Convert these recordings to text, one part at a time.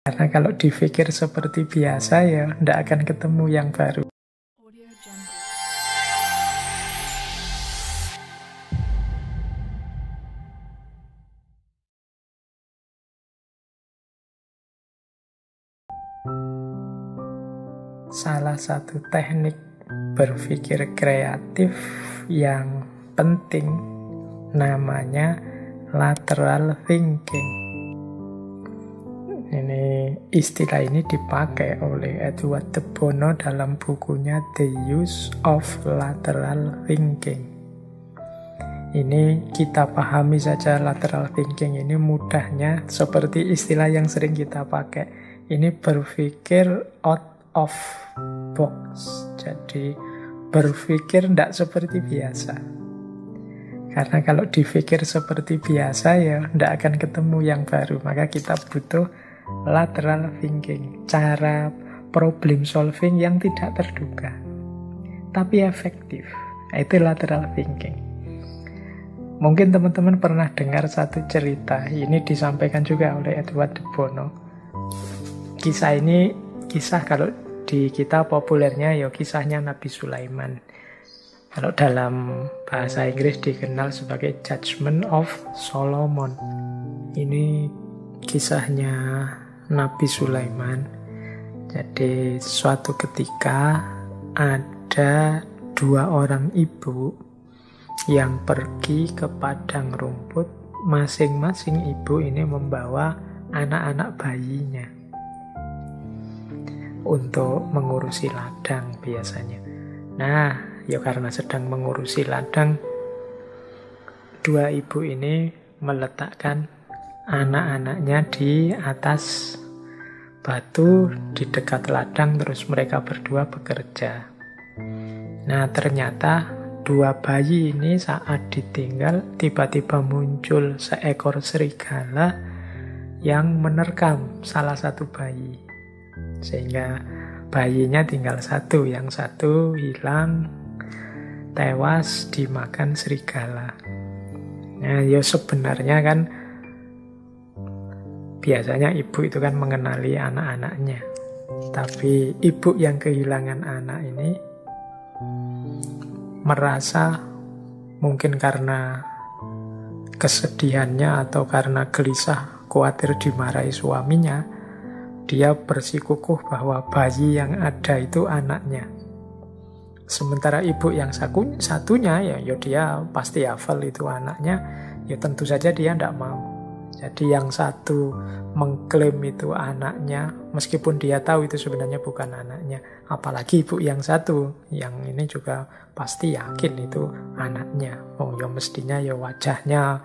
Karena kalau dipikir seperti biasa ya tidak akan ketemu yang baru. Salah satu teknik berpikir kreatif yang penting namanya lateral thinking. Istilah ini dipakai oleh Edward de Bono dalam bukunya The Use of Lateral Thinking. Ini kita pahami saja lateral thinking ini mudahnya seperti istilah yang sering kita pakai. Ini berpikir out of box. Jadi berpikir tidak seperti biasa. Karena kalau dipikir seperti biasa ya tidak akan ketemu yang baru. Maka kita butuh lateral thinking, cara problem solving yang tidak terduga tapi efektif. Itu lateral thinking. Mungkin teman-teman pernah dengar satu cerita, ini disampaikan juga oleh Edward de Bono. Kisah ini, kisah kalau di kita populernya ya kisahnya Nabi Sulaiman. Kalau dalam bahasa Inggris dikenal sebagai Judgment of Solomon. Ini kisahnya Nabi Sulaiman. Jadi suatu ketika ada dua orang ibu yang pergi ke padang rumput. Masing-masing ibu ini membawa anak-anak bayinya untuk mengurusi ladang biasanya. Nah, ya karena sedang mengurusi ladang, dua ibu ini meletakkan anak-anaknya di atas batu di dekat ladang, terus mereka berdua bekerja. Nah, ternyata dua bayi ini saat ditinggal tiba-tiba muncul seekor serigala yang menerkam salah satu bayi. Sehingga bayinya tinggal satu, yang satu hilang, tewas dimakan serigala. Nah, ya sebenarnya kan biasanya ibu itu kan mengenali anak-anaknya. Tapi ibu yang kehilangan anak ini merasa mungkin karena kesedihannya atau karena gelisah khawatir dimarahi suaminya, dia bersikukuh bahwa bayi yang ada itu anaknya. Sementara ibu yang satunya ya dia pasti hafal itu anaknya, ya tentu saja dia tidak mau. Jadi yang satu mengklaim itu anaknya, meskipun dia tahu itu sebenarnya bukan anaknya. Apalagi ibu yang satu, yang ini juga pasti yakin itu anaknya. Oh ya mestinya ya wajahnya,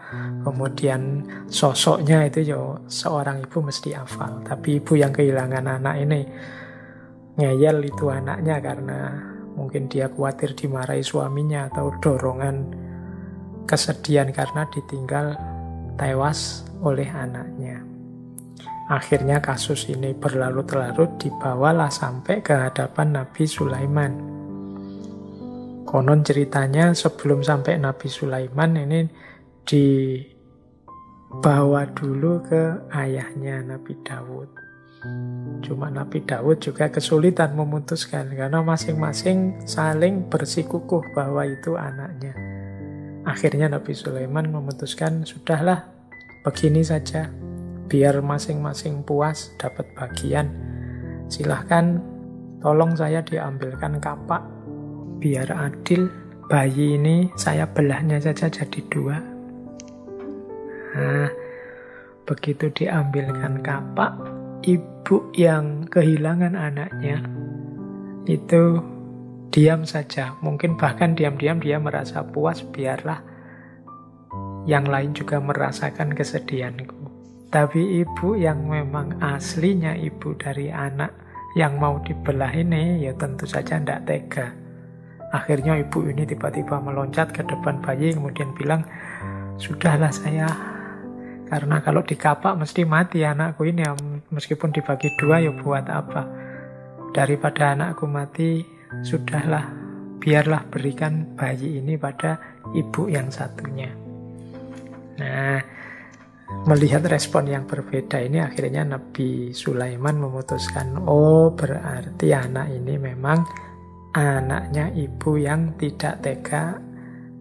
kemudian sosoknya itu ya seorang ibu mesti hafal. Tapi ibu yang kehilangan anak ini ngeyel itu anaknya karena mungkin dia khawatir dimarahi suaminya atau dorongan kesedihan karena ditinggal tewas oleh anaknya. Akhirnya kasus ini berlarut-larut, dibawalah sampai ke hadapan Nabi Sulaiman. Konon ceritanya sebelum sampai Nabi Sulaiman ini dibawa dulu ke ayahnya Nabi Daud. Cuma Nabi Daud juga kesulitan memutuskan karena masing-masing saling bersikukuh bahwa itu anaknya. Akhirnya Nabi Sulaiman memutuskan, sudahlah, begini saja, biar masing-masing puas dapat bagian. Silahkan, tolong saya diambilkan kapak, biar adil, bayi ini saya belahnya saja jadi dua. Nah, begitu diambilkan kapak, ibu yang kehilangan anaknya itu diam saja, mungkin bahkan diam-diam dia merasa puas, biarlah yang lain juga merasakan kesedihanku. Tapi ibu yang memang aslinya ibu dari anak yang mau dibelah ini, ya tentu saja tidak tega. Akhirnya ibu ini tiba-tiba meloncat ke depan bayi, kemudian bilang, sudahlah saya, karena kalau dikapak mesti mati anakku ini, meskipun dibagi dua ya buat apa. Daripada anakku mati, sudahlah, biarlah berikan bayi ini pada ibu yang satunya. Nah, melihat respon yang berbeda ini, akhirnya Nabi Sulaiman memutuskan, oh berarti anak ini memang anaknya ibu yang tidak tega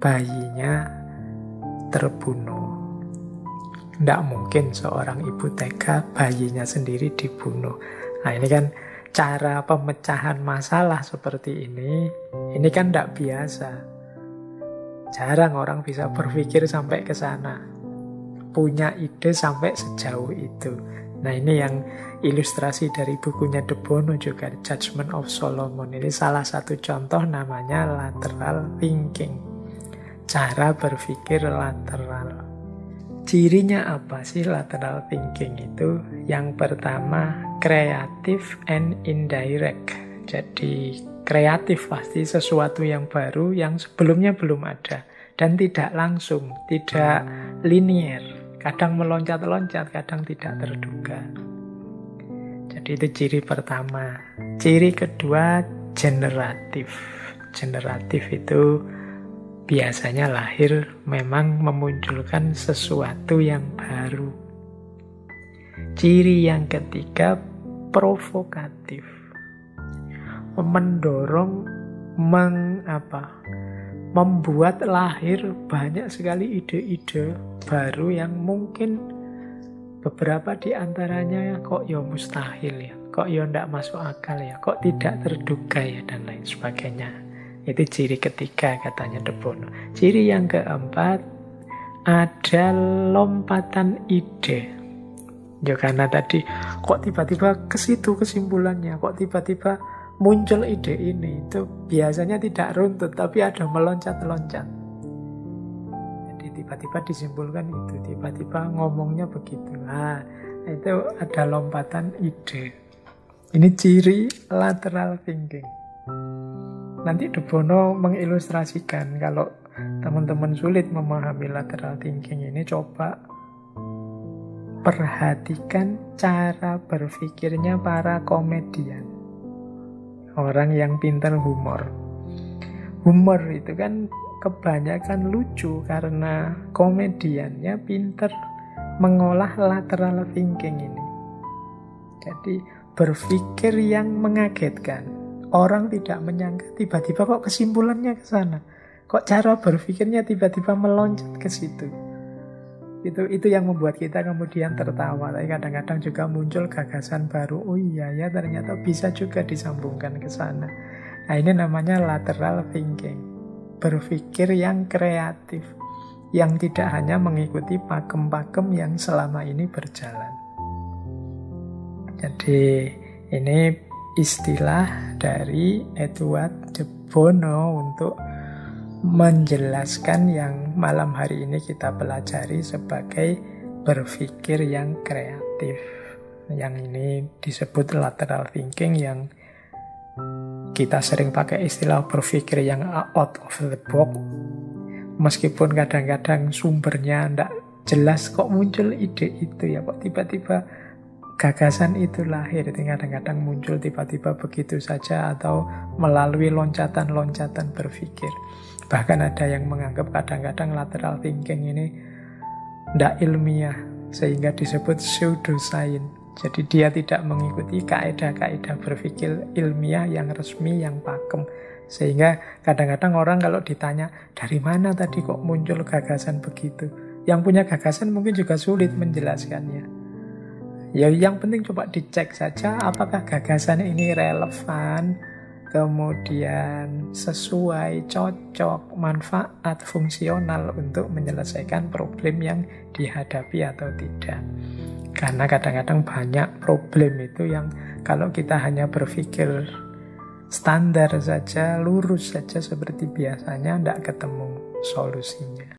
bayinya terbunuh. Tidak mungkin seorang ibu tega bayinya sendiri dibunuh. Nah ini kan cara pemecahan masalah seperti ini kan tidak biasa. Jarang orang bisa berpikir sampai ke sana, punya ide sampai sejauh itu. Nah ini yang ilustrasi dari bukunya De Bono juga, Judgment of Solomon. Ini salah satu contoh, namanya lateral thinking, cara berpikir lateral. Cirinya apa sih lateral thinking itu? Yang pertama, kreatif and indirect. Jadi kreatif pasti sesuatu yang baru yang sebelumnya belum ada, dan tidak langsung, tidak linear, kadang meloncat-loncat, kadang tidak terduga. Jadi itu ciri pertama. Ciri kedua, generatif. Generatif itu biasanya lahir memang memunculkan sesuatu yang baru. Ciri yang ketiga, provokatif. Mendorong, membuat lahir banyak sekali ide-ide baru yang mungkin beberapa di antaranya kok ya mustahil ya, kok ya ndak masuk akal ya, kok tidak terduga ya, dan lain sebagainya. Itu ciri ketiga katanya De Bono. Ciri yang keempat, ada lompatan ide. Ya karena tadi kok tiba-tiba ke situ kesimpulannya, kok tiba-tiba muncul ide ini, itu biasanya tidak runtut tapi ada meloncat-loncat. Jadi tiba-tiba disimpulkan itu, tiba-tiba ngomongnya begitu. Nah, itu ada lompatan ide. Ini ciri lateral thinking. Nanti De Bono mengilustrasikan, kalau teman-teman sulit memahami lateral thinking ini, coba perhatikan cara berpikirnya para komedian, orang yang pintar humor. Humor itu kan kebanyakan lucu karena komediannya pintar mengolah lateral thinking ini. Jadi berpikir yang mengagetkan. Orang tidak menyangka, tiba-tiba kok kesimpulannya ke sana. Kok cara berpikirnya tiba-tiba meloncat ke situ. Itu yang membuat kita kemudian tertawa. Tapi kadang-kadang juga muncul gagasan baru. Oh iya ya, ternyata bisa juga disambungkan ke sana. Nah ini namanya lateral thinking. Berpikir yang kreatif, yang tidak hanya mengikuti pakem-pakem yang selama ini berjalan. Jadi ini istilah dari Edward De Bono untuk menjelaskan yang malam hari ini kita pelajari sebagai berpikir yang kreatif. Yang ini disebut lateral thinking, yang kita sering pakai istilah berpikir yang out of the box. Meskipun kadang-kadang sumbernya tidak jelas, kok muncul ide itu ya, kok tiba-tiba gagasan itu lahir. Kadang-kadang muncul tiba-tiba begitu saja atau melalui loncatan-loncatan berpikir. Bahkan ada yang menganggap kadang-kadang lateral thinking ini tidak ilmiah, sehingga disebut pseudoscience. Jadi dia tidak mengikuti kaidah-kaidah berpikir ilmiah yang resmi, yang pakem. Sehingga kadang-kadang orang kalau ditanya, dari mana tadi kok muncul gagasan begitu? Yang punya gagasan mungkin juga sulit menjelaskannya. Ya yang penting coba dicek saja apakah gagasan ini relevan, kemudian sesuai, cocok, manfaat, fungsional untuk menyelesaikan problem yang dihadapi atau tidak. Karena kadang-kadang banyak problem itu yang kalau kita hanya berpikir standar saja, lurus saja seperti biasanya, tidak ketemu solusinya.